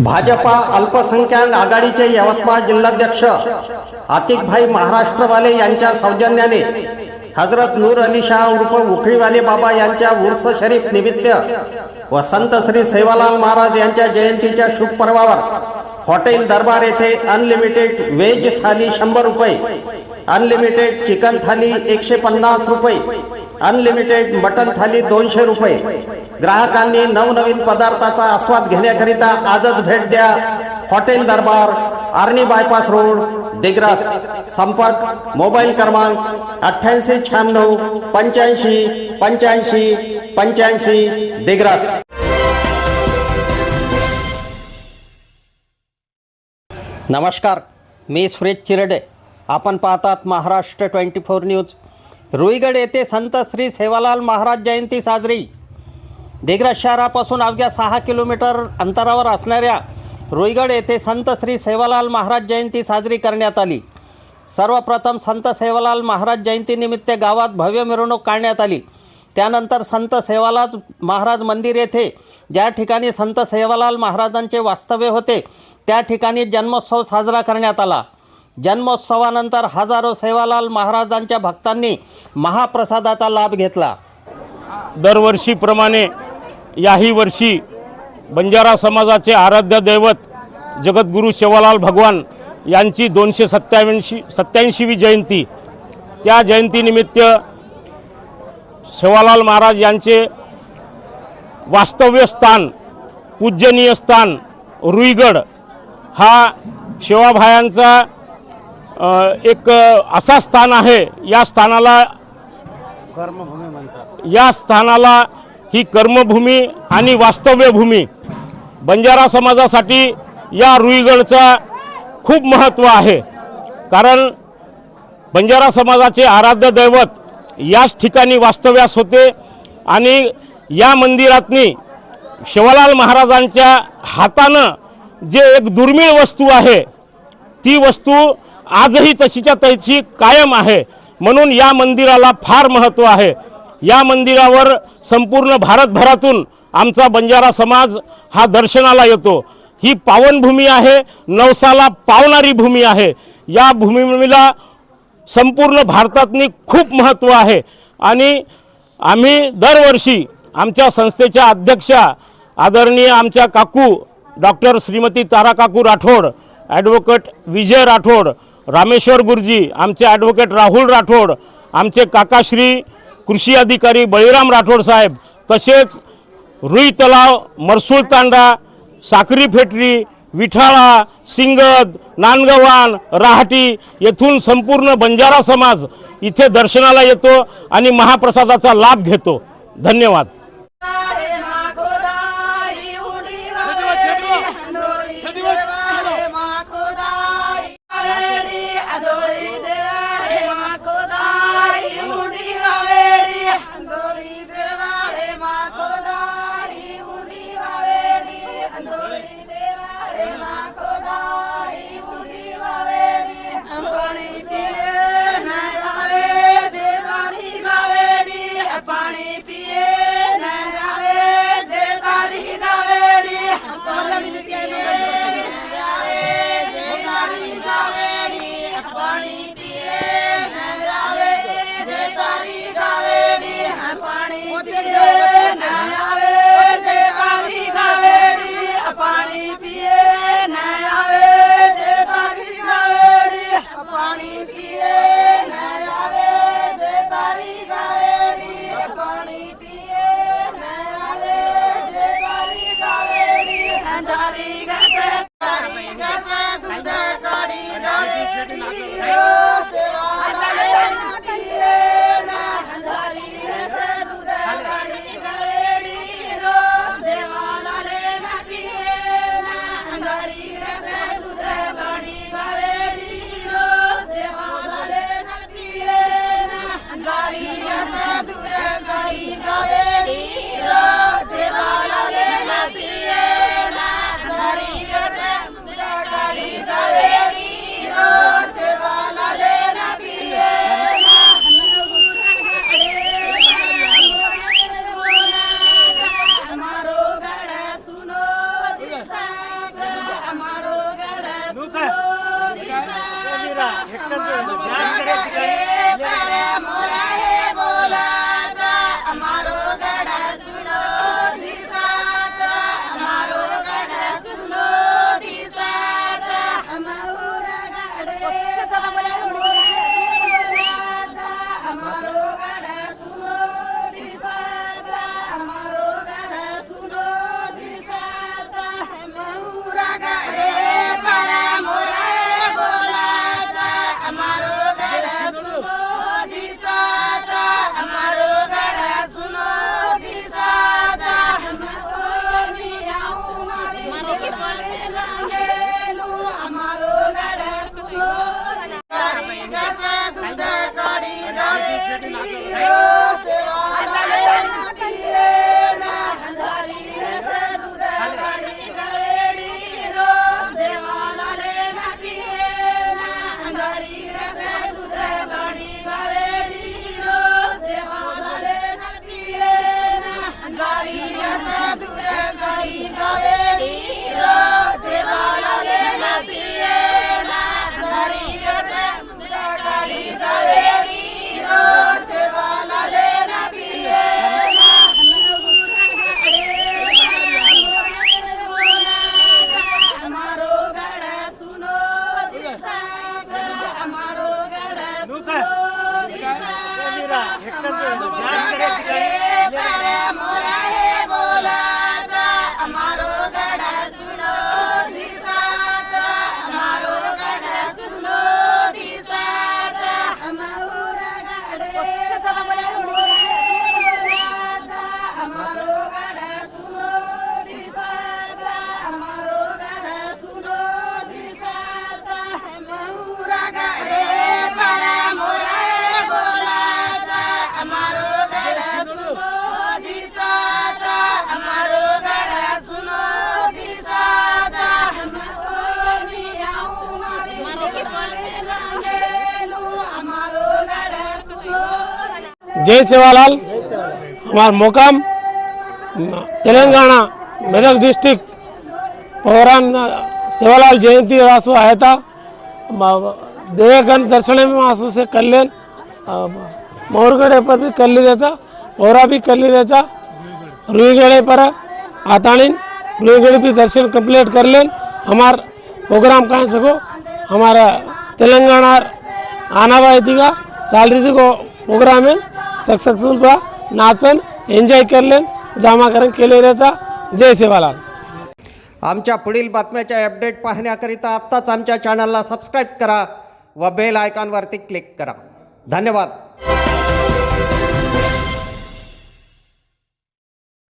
भाजपा अल्पसंख्याक आघाडीचे यवतमाळ जिल्हाध्यक्ष आतिकभाई महाराष्ट्रवाले यांच्या सौजन्याने हजरत नूर अली शाह उर्फ उखळीवाले बाबा यांच्या उर्स शरीफ निमित्त व संत श्री सेवालाल महाराज यांच्या जयंतीच्या शुभ पर्वावर हॉटेल दरबार येथे अनलिमिटेड व्हेज थाली 100 रुपये, अनलिमिटेड चिकन थाली 150 रुपये, अनलिमिटेड मटन थाली 200 रुपये। ग्राहकांनी नवनवीन पदार्थाचा आस्वाद घेण्याकरिता आजच भेट द्या। हॉटेल दरबार, आर्णी बायपास रोड, दिग्रस। संपर्क मोबाईल क्रमांक 8896 85 85 85 दिग्रस। नमस्कार, मी सुरेश चिरडे। आपण पाहतात महाराष्ट्र 24 न्यूज। रुईगड येथे संत श्री सेवालाल महाराज जयंती साजरी। दिग्रस शहरापासून अवघ्या 6 किलोमीटर अंतरावर असणाऱ्या रुईगड येथे संत श्री सेवालाल महाराज जयंती साजरी करण्यात आली। सर्वप्रथम संत सेवालाल महाराज जयंतीनिमित्त गावात भव्य मिरवणूक काढण्यात आली। त्यानंतर संत सेवालाल महाराज मंदिर येथे ज्या ठिकाणी संत सेवालाल महाराजांचे वास्तव्य होते त्या ठिकाणी जन्मोत्सव साजरा करण्यात आला। जन्मोत्सवानंतर हजारो सेवालाल महाराजांच्या भक्तांनी महाप्रसादाचा लाभ घेतला। दरवर्षीप्रमाणे याही वर्षी बंजारा समाजाचे आराध्य दैवत जगद्गुरू सेवालाल भगवान यांची 287वी जयंती। त्या जयंतीनिमित्त सेवालाल महाराज यांचे वास्तव्य स्थान, पूजनीय स्थान रुईगड हा सेवाभायांचा एक असा स्थान आहे। या स्थानाला कर्मभूमी म्हणतात। या स्थानाला ही कर्मभूमी आणि वास्तव्यभूमी बंजारा समाजासाठी या रुईगडचा खूप महत्त्व आहे। कारण बंजारा समाजाचे आराध्य दैवत याच ठिकाणी वास्तव्यास होते आणि या मंदिरातनी सेवालाल महाराजांच्या हातानं जे एक दुर्मिळ वस्तू आहे ती वस्तू आजही तशीच्या तशी कायम आहे। म्हणून या मंदिराला फार महत्त्व आहे। या मंदिरावर संपूर्ण भारतभरातून आमचा बंजारा समाज हा दर्शनाला येतो। ही पावनभूमी आहे, नवसाला पावणारी भूमी आहे। या भूमीला संपूर्ण भारतातनी खूप महत्त्व आहे आणि आम्ही दरवर्षी आमच्या संस्थेच्या अध्यक्षा आदरणीय आमच्या काकू डॉक्टर श्रीमती तारा काकू राठोड, ॲडव्होकेट विजय राठोड, रामेश्वर गुरुजी, आमचे ॲडव्होकेट राहुल राठोड, आमचे काकाश्री कृषी अधिकारी बळीराम राठोड साहेब, तसेच रुई तलाव, मरसूळ तांडा, साखरी फेटरी, विठाळा, सिंगद, नांदगव्हाण, राहटी येथून संपूर्ण बंजारा समाज इथे दर्शनाला येतो आणि महाप्रसादाचा लाभ घेतो। धन्यवाद। पानी पिए जय सेवालाल। हमारा मुकाम तेलंगाना मेदक डिस्ट्रिक्ट प्रोग्राम सेवालाल जयंती वासु आया था। देवगन दर्शन में वासु से कल्याण मोरगड़े पर भी कर ली देता, और भी कर ली देता, रुईगड़े पर आतानी रुईगड़े भी दर्शन कंप्लीट कर लें। हमार प्रोग्राम कहाँ सको हमारा तेलंगाना आना वायती का सालरी को प्रोग्राम है सक्सेसफुल बा, नाचन एंजॉय कर लें, जामाकरण केले रहता। जय सेवालाल। आमच्या पुढील बातम्याच्या अपडेट पाहण्याकरिता आत्ताच आमच्या चॅनलला सबस्क्राईब करा व बेल आयकॉनवरती क्लिक करा। धन्यवाद।